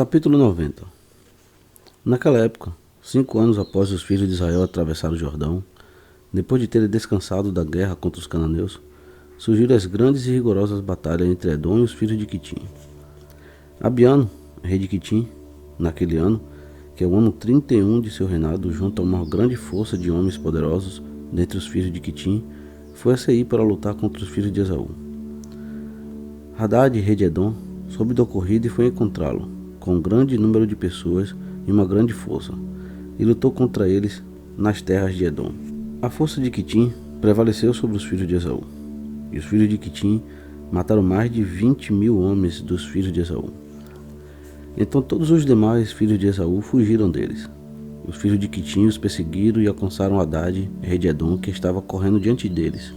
Capítulo 90. Naquela época, 5 anos após os filhos de Israel atravessar o Jordão, depois de terem descansado da guerra contra os cananeus, surgiram as grandes e rigorosas batalhas entre Edom e os filhos de Quitim. Abiano, rei de Quitim, naquele ano, que é o ano 31 de seu reinado, junto a uma grande força de homens poderosos dentre os filhos de Quitim, foi a Seir para lutar contra os filhos de Esaú. Hadad, rei de Edom, soube do ocorrido e foi encontrá-lo, com um grande número de pessoas e uma grande força, e lutou contra eles nas terras de Edom. A força de Quitim prevaleceu sobre os filhos de Esaú, e os filhos de Quitim mataram mais de 20.000 homens dos filhos de Esaú. Então todos os demais filhos de Esaú fugiram deles. Os filhos de Quitim os perseguiram e alcançaram Hadad, rei de Edom, que estava correndo diante deles,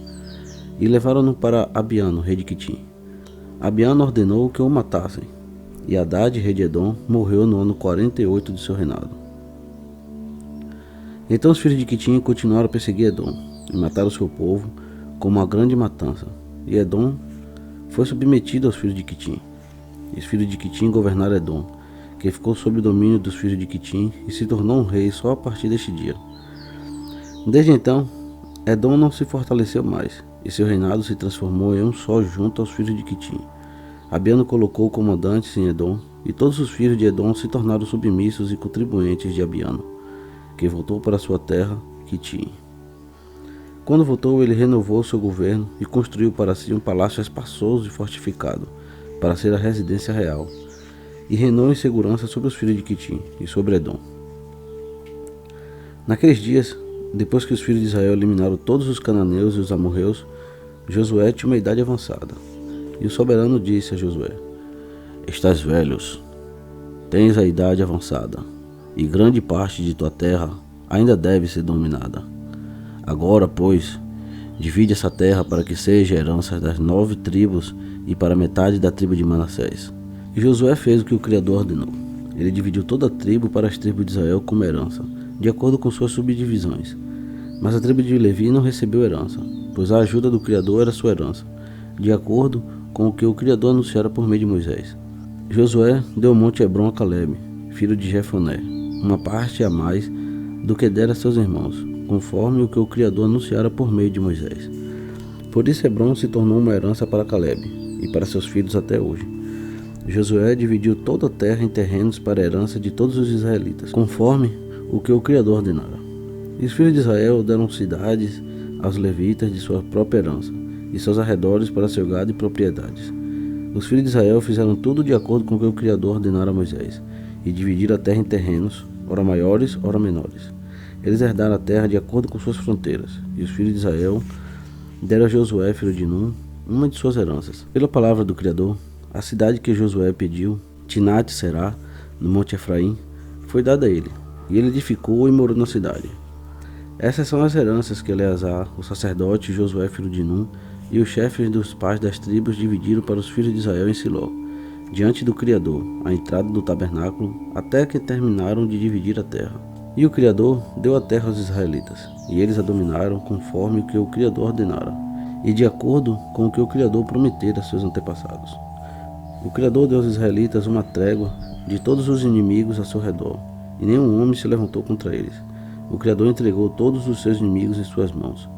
e levaram-no para Abiano, rei de Quitim. Abiano ordenou que o matassem, e Hadad, rei de Edom, morreu no ano 48 de seu reinado. Então os filhos de Quitim continuaram a perseguir Edom, e mataram seu povo com uma grande matança, e Edom foi submetido aos filhos de Quitim. E os filhos de Quitim governaram Edom, que ficou sob o domínio dos filhos de Quitim, e se tornou um rei só a partir deste dia. Desde então, Edom não se fortaleceu mais, e seu reinado se transformou em um só junto aos filhos de Quitim. Abiano colocou comandantes em Edom, e todos os filhos de Edom se tornaram submissos e contribuintes de Abiano, que voltou para sua terra, Quitim. Quando voltou, ele renovou seu governo e construiu para si um palácio espaçoso e fortificado, para ser a residência real, e reinou em segurança sobre os filhos de Quitim e sobre Edom. Naqueles dias, depois que os filhos de Israel eliminaram todos os cananeus e os amorreus, Josué tinha uma idade avançada, e o soberano disse a Josué: "Estás velhos, tens a idade avançada, e grande parte de tua terra ainda deve ser dominada. Agora, pois, divide essa terra para que seja a herança das 9 tribos e para metade da tribo de Manassés." E Josué fez o que o Criador ordenou. Ele dividiu toda a tribo para as tribos de Israel como herança, de acordo com suas subdivisões. Mas a tribo de Levi não recebeu herança, pois a ajuda do Criador era sua herança, de acordo com o que o Criador anunciara por meio de Moisés. Josué deu o monte Hebron a Calebe, filho de Jefoné, uma parte a mais do que dera a seus irmãos, conforme o que o Criador anunciara por meio de Moisés. Por isso Hebron se tornou uma herança para Calebe e para seus filhos até hoje. Josué dividiu toda a terra em terrenos para a herança de todos os israelitas, conforme o que o Criador ordenara. E os filhos de Israel deram cidades aos levitas de sua própria herança, e seus arredores para seu gado e propriedades. Os filhos de Israel fizeram tudo de acordo com o que o Criador ordenara a Moisés, e dividiram a terra em terrenos, ora maiores, ora menores. Eles herdaram a terra de acordo com suas fronteiras, e os filhos de Israel deram a Josué, filho de Nun, uma de suas heranças. Pela palavra do Criador, a cidade que Josué pediu, Timnat-Será, no monte Efraim, foi dada a ele, e ele edificou e morou na cidade. Essas são as heranças que Eleazar, o sacerdote, Josué, filho de Nun, e os chefes dos pais das tribos dividiram para os filhos de Israel em Siló, diante do Criador, à entrada do tabernáculo, até que terminaram de dividir a terra. E o Criador deu a terra aos israelitas, e eles a dominaram conforme o que o Criador ordenara, e de acordo com o que o Criador prometera a seus antepassados. O Criador deu aos israelitas uma trégua de todos os inimigos a seu redor, e nenhum homem se levantou contra eles. O Criador entregou todos os seus inimigos em suas mãos,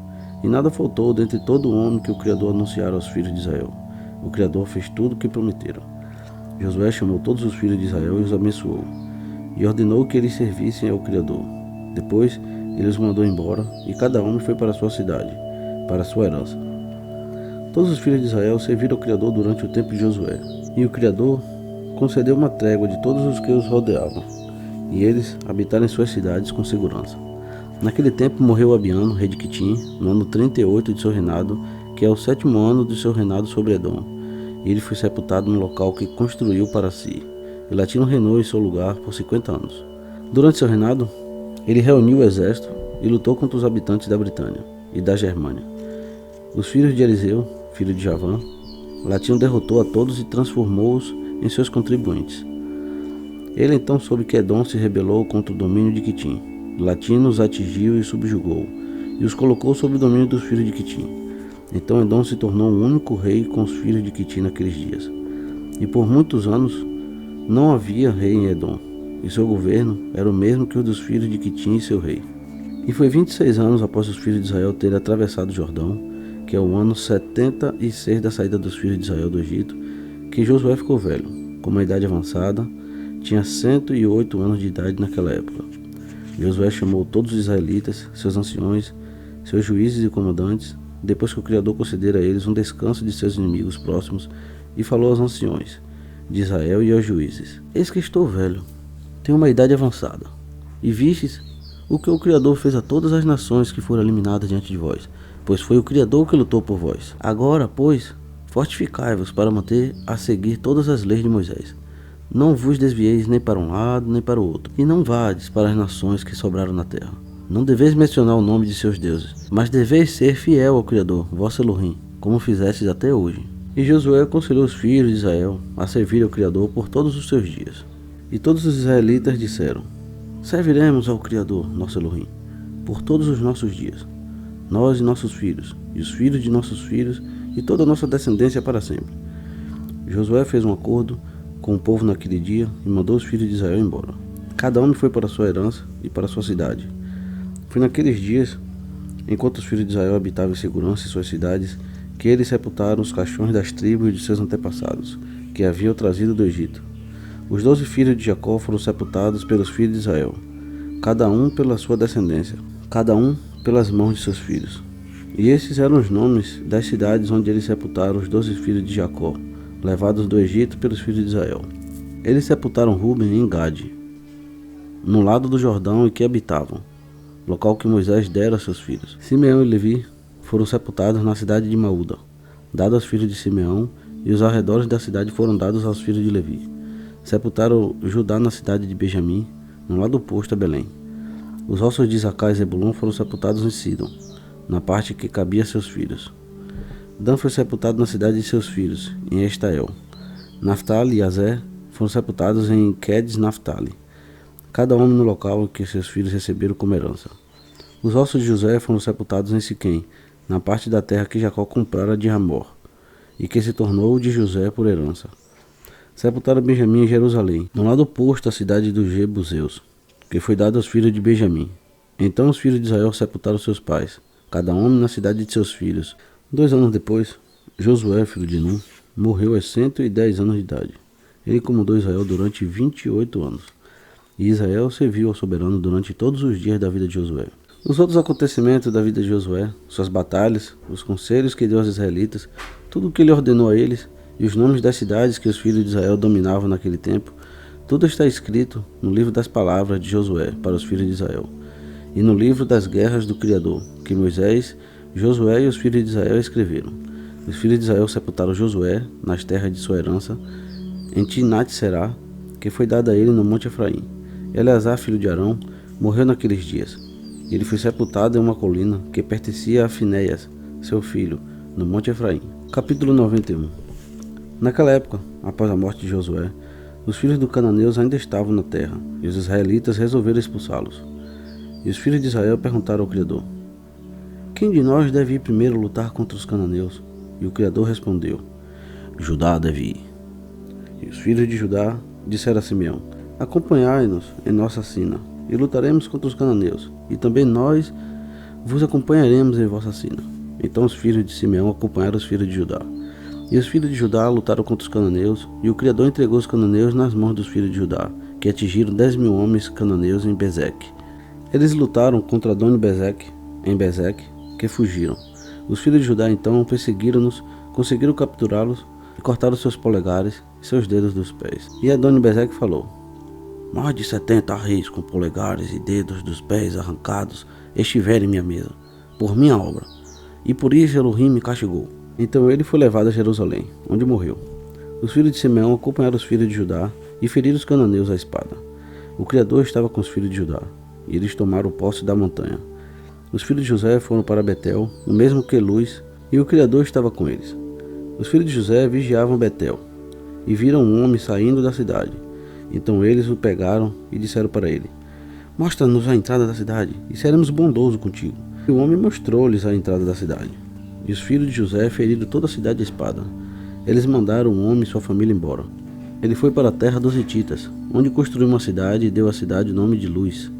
e nada faltou dentre todo homem que o Criador anunciara aos filhos de Israel. O Criador fez tudo o que prometeram. Josué chamou todos os filhos de Israel e os abençoou, e ordenou que eles servissem ao Criador. Depois ele os mandou embora, e cada homem foi para a sua cidade, para a sua herança. Todos os filhos de Israel serviram ao Criador durante o tempo de Josué, e o Criador concedeu uma trégua de todos os que os rodeavam, e eles habitaram em suas cidades com segurança. Naquele tempo morreu Abiano, rei de Quitim, no ano 38 de seu reinado, que é o 7º ano de seu reinado sobre Edom, e ele foi sepultado no local que construiu para si. E Latino reinou em seu lugar por 50 anos. Durante seu reinado, ele reuniu o exército e lutou contra os habitantes da Britânia e da Germânia. Os filhos de Eliseu, filho de Javã, Latino derrotou a todos e transformou-os em seus contribuintes. Ele então soube que Edom se rebelou contra o domínio de Quitim. Latino os atingiu e subjugou, e os colocou sob o domínio dos filhos de Quitim. Então Edom se tornou o único rei com os filhos de Quitim naqueles dias. E por muitos anos Não havia rei em Edom, e seu governo era o mesmo que o dos filhos de Quitim, seu rei. E foi 26 anos após os filhos de Israel terem atravessado o Jordão, que é o ano 76 da saída dos filhos de Israel do Egito, que Josué ficou velho, com uma idade avançada, tinha 108 anos de idade naquela época. Josué chamou todos os israelitas, seus anciões, seus juízes e comandantes, depois que o Criador concedera a eles um descanso de seus inimigos próximos, e falou aos anciões de Israel e aos juízes: Eis que estou velho, tenho uma idade avançada, e vistes o que o Criador fez a todas as nações que foram eliminadas diante de vós, pois foi o Criador que lutou por vós. Agora, pois, fortificai-vos para manter a seguir todas as leis de Moisés. Não vos desvieis nem para um lado nem para o outro, e não vades para as nações que sobraram na terra. Não deveis mencionar o nome de seus deuses, mas deveis ser fiel ao Criador, vosso Elohim, como fizestes até hoje. E Josué aconselhou os filhos de Israel a servir ao Criador por todos os seus dias. E todos os israelitas disseram: Serviremos ao Criador, nosso Elohim, por todos os nossos dias, nós e nossos filhos, e os filhos de nossos filhos, e toda a nossa descendência para sempre. Josué fez um acordo com o povo naquele dia e mandou os filhos de Israel embora. Cada homem foi para sua herança e para sua cidade. Foi naqueles dias, enquanto os filhos de Israel habitavam em segurança em suas cidades, que eles sepultaram os caixões das tribos de seus antepassados, que haviam trazido do Egito. Os 12 filhos de Jacó foram sepultados pelos filhos de Israel, cada um pela sua descendência, cada um pelas mãos de seus filhos. E esses eram os nomes das cidades onde eles sepultaram os 12 filhos de Jacó, levados do Egito pelos filhos de Israel. Eles sepultaram Ruben em Gade, no lado do Jordão em que habitavam, local que Moisés dera a seus filhos. Simeão e Levi foram sepultados na cidade de Maúda, dado aos filhos de Simeão, e os arredores da cidade foram dados aos filhos de Levi. Sepultaram Judá na cidade de Benjamim, no lado oposto a Belém. Os ossos de Isacar e Zebulon foram sepultados em Sidom, na parte que cabia a seus filhos. Dan foi sepultado na cidade de seus filhos, em Estael. Naftali e Azer foram sepultados em Quedes Naftali, cada homem no local que seus filhos receberam como herança. Os ossos de José foram sepultados em Siquém, na parte da terra que Jacó comprara de Hamor, e que se tornou de José por herança. Sepultaram Benjamim em Jerusalém, no lado oposto à cidade dos Jebuseus, que foi dado aos filhos de Benjamim. Então os filhos de Israel sepultaram seus pais, cada homem na cidade de seus filhos. 2 anos depois, Josué, filho de Nun, morreu aos 110 anos de idade. Ele comandou Israel durante 28 anos, e Israel serviu ao soberano durante todos os dias da vida de Josué. Os outros acontecimentos da vida de Josué, suas batalhas, os conselhos que deu aos israelitas, tudo o que ele ordenou a eles, e os nomes das cidades que os filhos de Israel dominavam naquele tempo, tudo está escrito no livro das palavras de Josué para os filhos de Israel, e no livro das guerras do Criador, que Moisés, Josué e os filhos de Israel escreveram. Os filhos de Israel sepultaram Josué nas terras de sua herança, em Timnat-Será, que foi dada a ele no monte Efraim. Eleazar, filho de Arão, morreu naqueles dias. Ele foi sepultado em uma colina que pertencia a Finéias, seu filho, no monte Efraim. Capítulo 91. Naquela época, após a morte de Josué, os filhos dos cananeus ainda estavam na terra, e os israelitas resolveram expulsá-los. E os filhos de Israel perguntaram ao Criador: Quem de nós deve ir primeiro lutar contra os cananeus? E o Criador respondeu: Judá deve ir. E os filhos de Judá disseram a Simeão: Acompanhai-nos em nossa sina, e lutaremos contra os cananeus, e também nós vos acompanharemos em vossa sina. Então os filhos de Simeão acompanharam os filhos de Judá. E os filhos de Judá lutaram contra os cananeus, e o Criador entregou os cananeus nas mãos dos filhos de Judá, que atingiram 10.000 homens cananeus em Bezeque. Eles lutaram contra Adoni-Bezeque, em Bezeque, que fugiram. Os filhos de Judá então perseguiram-nos, conseguiram capturá-los e cortaram seus polegares e seus dedos dos pés. E Adoni-Bezeque falou: Mais de 70 reis com polegares e dedos dos pés arrancados estiverem em minha mesa, por minha obra, e por isso Elohim me castigou. Então ele foi levado a Jerusalém, onde morreu. Os filhos de Simeão acompanharam os filhos de Judá e feriram os cananeus à espada. O Criador estava com os filhos de Judá, e eles tomaram posse da montanha. Os filhos de José foram para Betel, o mesmo que Luz, e o Criador estava com eles. Os filhos de José vigiavam Betel, e viram um homem saindo da cidade. Então eles o pegaram e disseram para ele: Mostra-nos a entrada da cidade, e seremos bondosos contigo. E o homem mostrou-lhes a entrada da cidade. E os filhos de José feriram toda a cidade à espada. Eles mandaram o homem e sua família embora. Ele foi para a terra dos hititas, onde construiu uma cidade e deu à cidade o nome de Luz.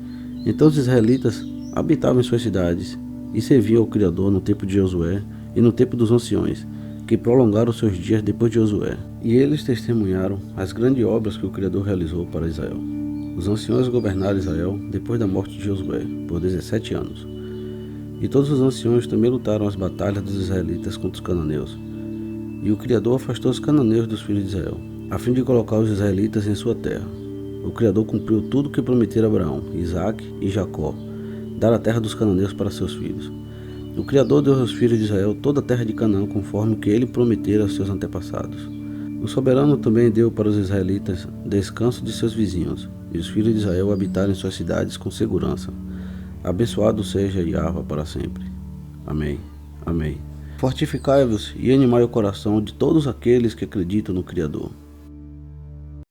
Então os israelitas habitavam em suas cidades e serviam ao Criador no tempo de Josué e no tempo dos anciões, que prolongaram seus dias depois de Josué. E eles testemunharam as grandes obras que o Criador realizou para Israel. Os anciões governaram Israel depois da morte de Josué, por 17 anos. E todos os anciões também lutaram as batalhas dos israelitas contra os cananeus. E o Criador afastou os cananeus dos filhos de Israel, a fim de colocar os israelitas em sua terra. O Criador cumpriu tudo o que prometera a Abraão, Isaque e Jacó, dar a terra dos cananeus para seus filhos. O Criador deu aos filhos de Israel toda a terra de Canaã, conforme o que ele prometera aos seus antepassados. O soberano também deu para os israelitas descanso de seus vizinhos, e os filhos de Israel habitaram em suas cidades com segurança. Abençoado seja Yahveh para sempre. Amém. Amém. Fortificai-vos e animai o coração de todos aqueles que acreditam no Criador.